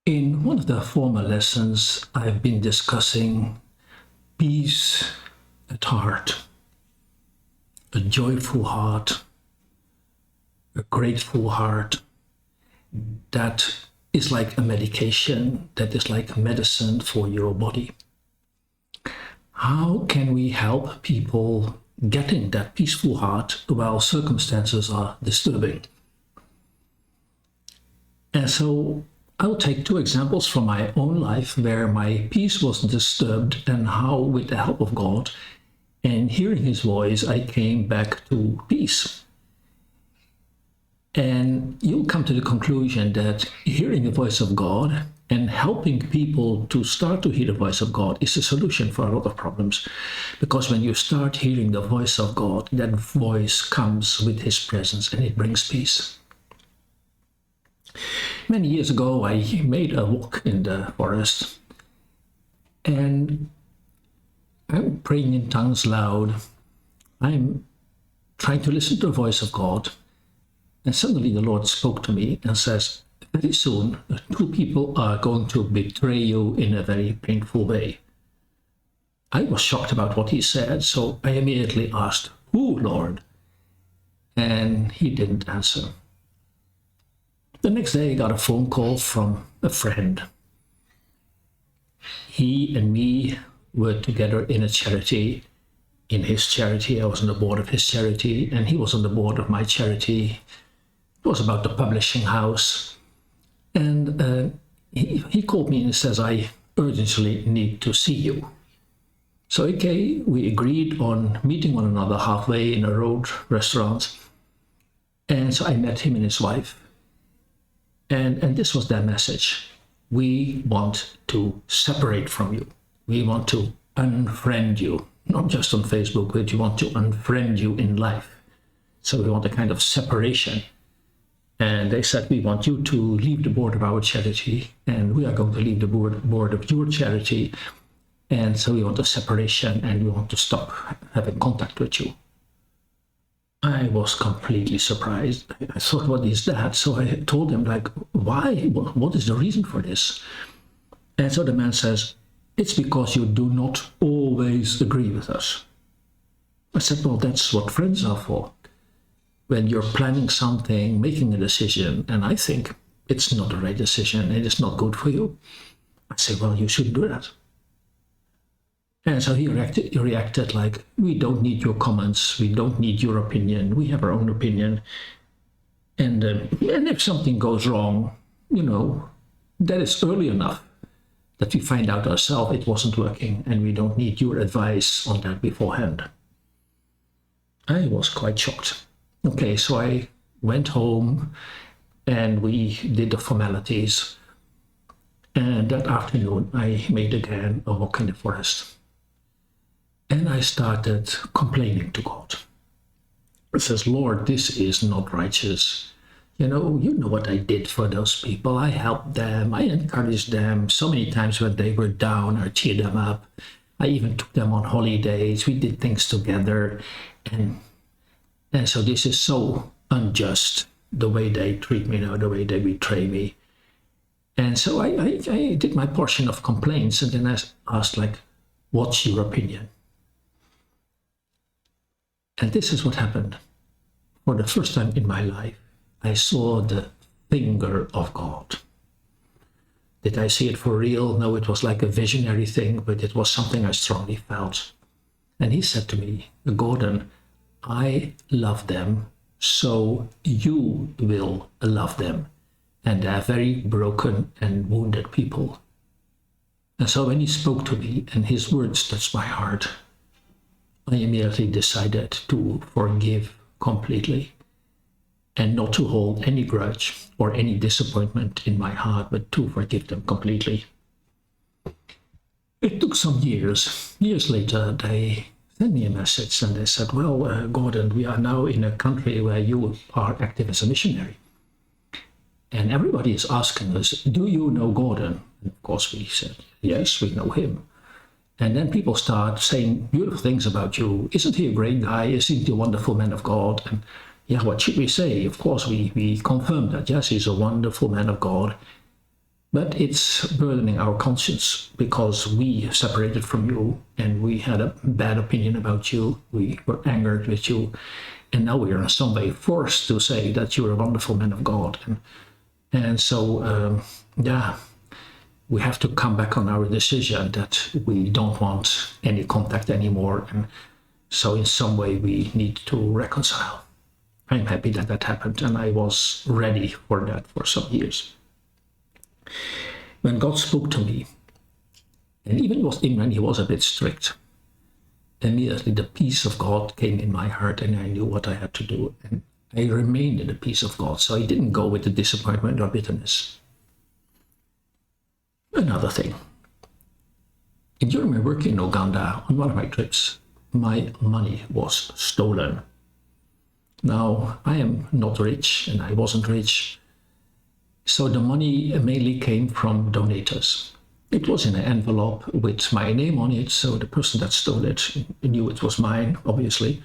In one of the former lessons, I've been discussing peace at heart, a joyful heart, a grateful heart that is like a medication, that is like medicine for your body. How can we help people getting that peaceful heart while circumstances are disturbing? And so I'll take two examples from my own life where my peace was disturbed and how, with the help of God and hearing His voice, I came back to peace. And you'll come to the conclusion that hearing the voice of God and helping people to start to hear the voice of God is a solution for a lot of problems. Because when you start hearing the voice of God, that voice comes with His presence and it brings peace. Many years ago, I made a walk in the forest and I'm praying in tongues loud. I'm trying to listen to the voice of God. And suddenly the Lord spoke to me and says, very soon, two people are going to betray you in a very painful way. I was shocked about what He said, so I immediately asked, who, Lord? And He didn't answer. The next day, I got a phone call from a friend. He and me were together in a charity, in his charity. I was on the board of his charity, and he was on the board of my charity. It was about the publishing house. And he called me and says, I urgently need to see you. So, okay, we agreed on meeting one another halfway in a road restaurant. And so I met him and his wife. And this was their message. We want to separate from you. We want to unfriend you, not just on Facebook, but we want to unfriend you in life. So we want a kind of separation. And they said, we want you to leave the board of our charity, and we are going to leave the board of your charity. And so we want a separation, and we want to stop having contact with you. I was completely surprised. I thought, what is that? So I told him, like, why? What is the reason for this? And so the man says, it's because you do not always agree with us. I said, well, that's what friends are for. When you're planning something, making a decision, and I think it's not the right decision, it is not good for you, I say, well, you shouldn't do that. And so he reacted like, we don't need your comments, we don't need your opinion, we have our own opinion. And if something goes wrong, that is early enough that we find out ourselves it wasn't working, and we don't need your advice on that beforehand. I was quite shocked. Okay, so I went home and we did the formalities. And that afternoon, I made again a walk in the forest. And I started complaining to God. It says, Lord, this is not righteous. You know what I did for those people. I helped them. I encouraged them so many times when they were down. I cheered them up. I even took them on holidays. We did things together. And so this is so unjust, the way they treat me now, the way they betray me. And so I did my portion of complaints, and then I asked, like, what's your opinion? And this is what happened. For the first time in my life, I saw the finger of God. Did I see it for real? No, it was like a visionary thing, but it was something I strongly felt. And He said to me, Gordon, I love them, so you will love them. And they are very broken and wounded people. And so when He spoke to me and His words touched my heart, I immediately decided to forgive completely and not to hold any grudge or any disappointment in my heart, but to forgive them completely. It took some years. Years later, they sent me a message and they said, well, Gordon, we are now in a country where you are active as a missionary. And everybody is asking us, do you know Gordon? And of course we said, yes, we know him. And then people start saying beautiful things about you. Isn't he a great guy? Isn't he a wonderful man of God? And yeah, what should we say? Of course, we confirm that, yes, he's a wonderful man of God. But it's burdening our conscience because we separated from you and we had a bad opinion about you. We were angered with you. And now we are in some way forced to say that you're a wonderful man of God. And so, we have to come back on our decision that we don't want any contact anymore. And so in some way we need to reconcile. I'm happy that that happened, and I was ready for that for some years. When God spoke to me, and even when he was a bit strict, immediately the peace of God came in my heart, and I knew what I had to do. And I remained in the peace of God, so I didn't go with the disappointment or bitterness. Another thing. During my work in Uganda, on one of my trips, my money was stolen. Now, I am not rich, and I wasn't rich, so the money mainly came from donators. It was in an envelope with my name on it, so the person that stole it knew it was mine, obviously.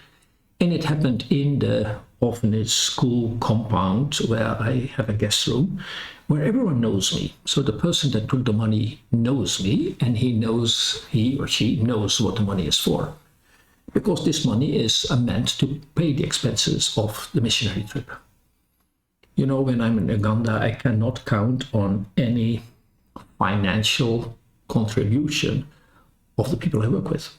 And it happened in the orphanage school compound where I have a guest room, where everyone knows me. So the person that took the money knows me, and he or she knows what the money is for. Because this money is meant to pay the expenses of the missionary trip. You know, when I'm in Uganda, I cannot count on any financial contribution of the people I work with.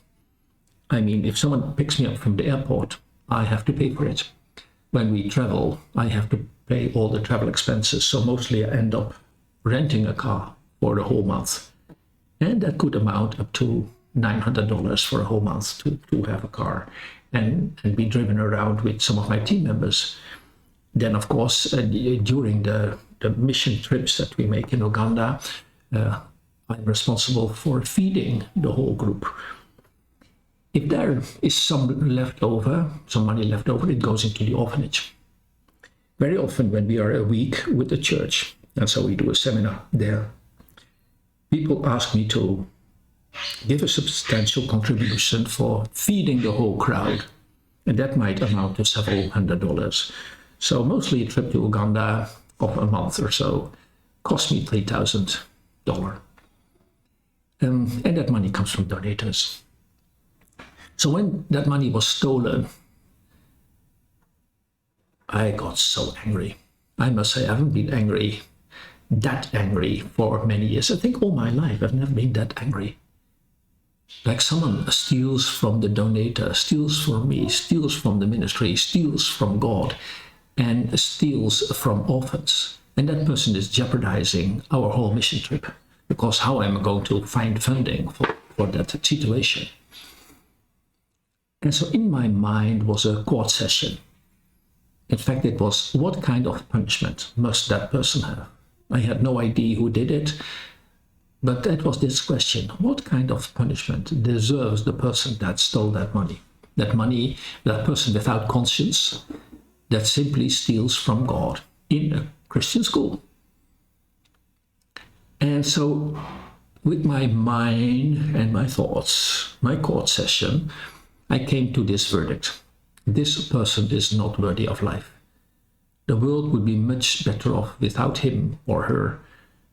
I mean, if someone picks me up from the airport, I have to pay for it. When we travel, I have to pay all the travel expenses. So mostly I end up renting a car for the whole month. And that could amount up to $900 for a whole month to have a car and be driven around with some of my team members. Then, of course, during the mission trips that we make in Uganda, I'm responsible for feeding the whole group. If there is some money left over, it goes into the orphanage. Very often when we are a week with the church, and so we do a seminar there, people ask me to give a substantial contribution for feeding the whole crowd, and that might amount to several $100s. So mostly a trip to Uganda of a month or so cost me $3,000. And that money comes from donators. So when that money was stolen, I got so angry. I must say I haven't been that angry for many years. I think all my life I've never been that angry. Like someone steals from the donator, steals from me, steals from the ministry, steals from God, and steals from orphans. And that person is jeopardizing our whole mission trip, because how am I going to find funding for that situation? And so in my mind was a court session. In fact, it was, what kind of punishment must that person have? I had no idea who did it, but that was this question: what kind of punishment deserves the person that stole that money? That person without conscience, that simply steals from God in a Christian school. And so with my mind and my thoughts, my court session, I came to this verdict: this person is not worthy of life. The world would be much better off without him or her.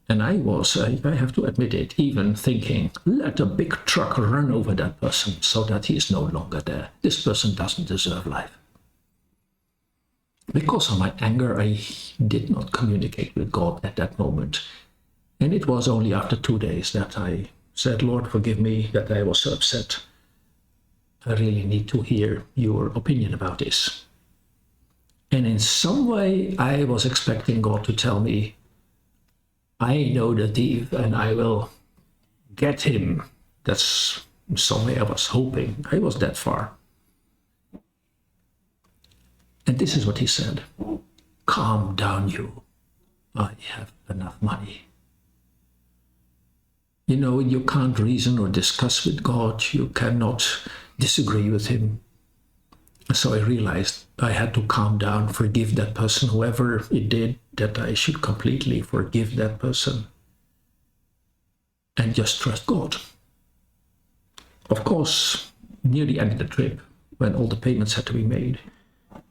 And I have to admit it, even thinking, let a big truck run over that person so that he is no longer there. This person doesn't deserve life. Because of my anger, I did not communicate with God at that moment. And it was only after 2 days that I said, Lord, forgive me that I was so upset. I really need to hear your opinion about this. And in some way, I was expecting God to tell me, I know the thief and I will get him. That's some way I was hoping. I was that far. And this is what he said: calm down, you. I have enough money. You know, you can't reason or discuss with God. You cannot disagree with him. So I realized I had to calm down, forgive that person, whoever it did, that I should completely forgive that person and just trust God. Of course, near the end of the trip, when all the payments had to be made,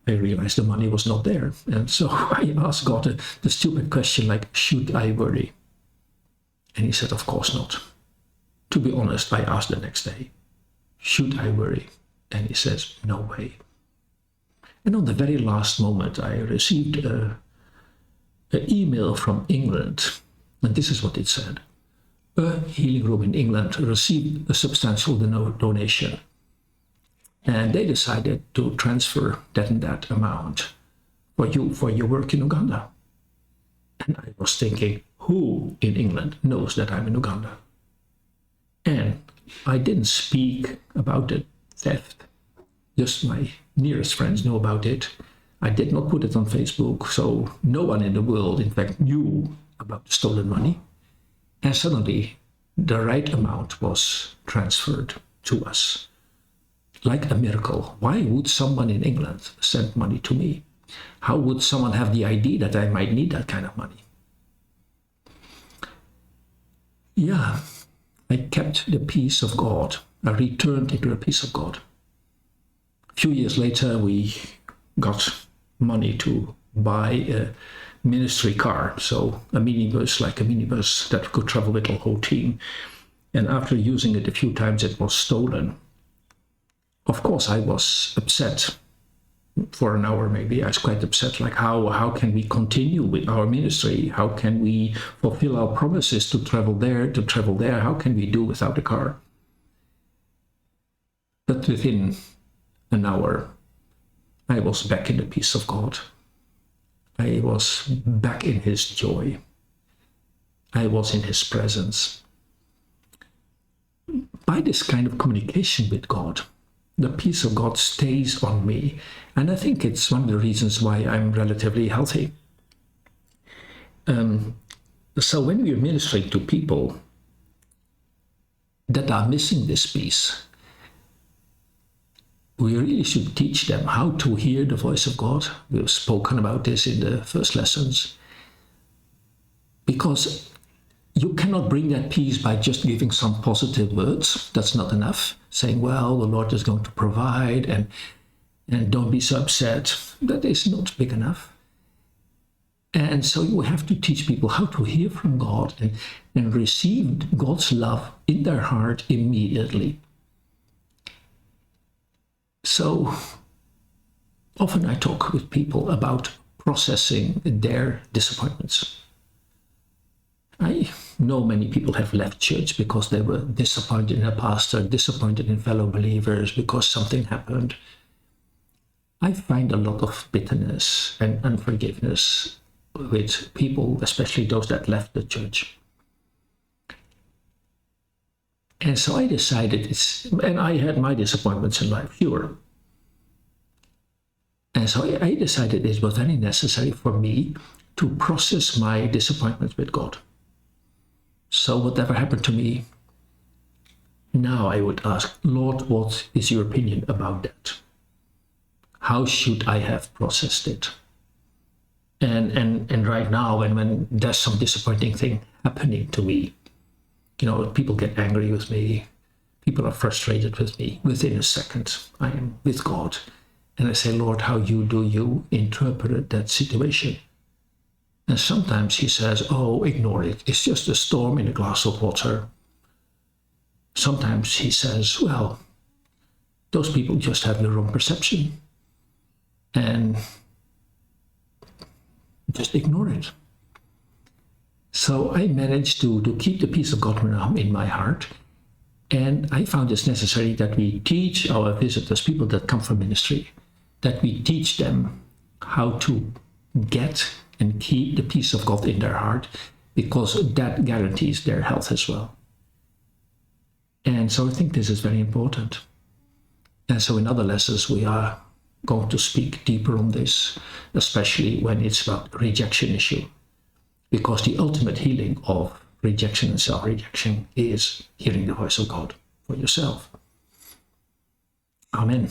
I realized the money was not there. And so I asked God the stupid question, like, should I worry? And he said, of course not. To be honest, I asked the next day, should I worry? And he says, no way. And on the very last moment, I received an email from England, and this is what it said. A healing room in England received a substantial donation, and they decided to transfer that and that amount for your work in Uganda. And I was thinking, who in England knows that I'm in Uganda? And I didn't speak about the theft. Just my nearest friends know about it. I did not put it on Facebook, so no one in the world, in fact, knew about the stolen money. And suddenly, the right amount was transferred to us. Like a miracle. Why would someone in England send money to me? How would someone have the idea that I might need that kind of money? Yeah, I kept the peace of God. I returned into the peace of God. A few years later, we got money to buy a ministry car, so a minibus, like a minibus that could travel with the whole team. And after using it a few times, it was stolen. Of course, I was upset for an hour, maybe. I was quite upset, like how can we continue with our ministry? How can we fulfill our promises to travel there? How can we do without a car? But within an hour, I was back in the peace of God. I was back in his joy. I was in his presence. By this kind of communication with God, the peace of God stays on me. And I think it's one of the reasons why I'm relatively healthy. So when we're ministering to people that are missing this peace, we really should teach them how to hear the voice of God. We've spoken about this in the first lessons. Because you cannot bring that peace by just giving some positive words. That's not enough. Saying, well, the Lord is going to provide and don't be so upset. That is not big enough. And so you have to teach people how to hear from God and receive God's love in their heart immediately. So often I talk with people about processing their disappointments. I know many people have left church because they were disappointed in a pastor, disappointed in fellow believers because something happened. I find a lot of bitterness and unforgiveness with people, especially those that left the church. And so I decided and I had my disappointments in life, sure. And so I decided it was very necessary for me to process my disappointments with God. So whatever happened to me, now I would ask, Lord, what is your opinion about that? How should I have processed it? And right now, when there's some disappointing thing happening to me, people get angry with me, people are frustrated with me. Within a second, I am with God. And I say, Lord, how do you interpret that situation? And sometimes he says, oh, ignore it. It's just a storm in a glass of water. Sometimes he says, well, those people just have the wrong perception. And just ignore it. So I managed to keep the peace of God in my heart. And I found it's necessary that we teach our visitors, people that come from ministry, that we teach them how to get and keep the peace of God in their heart, because that guarantees their health as well. And so I think this is very important. And so in other lessons, we are going to speak deeper on this, especially when it's about rejection issue, because the ultimate healing of rejection and self-rejection is hearing the voice of God for yourself. Amen.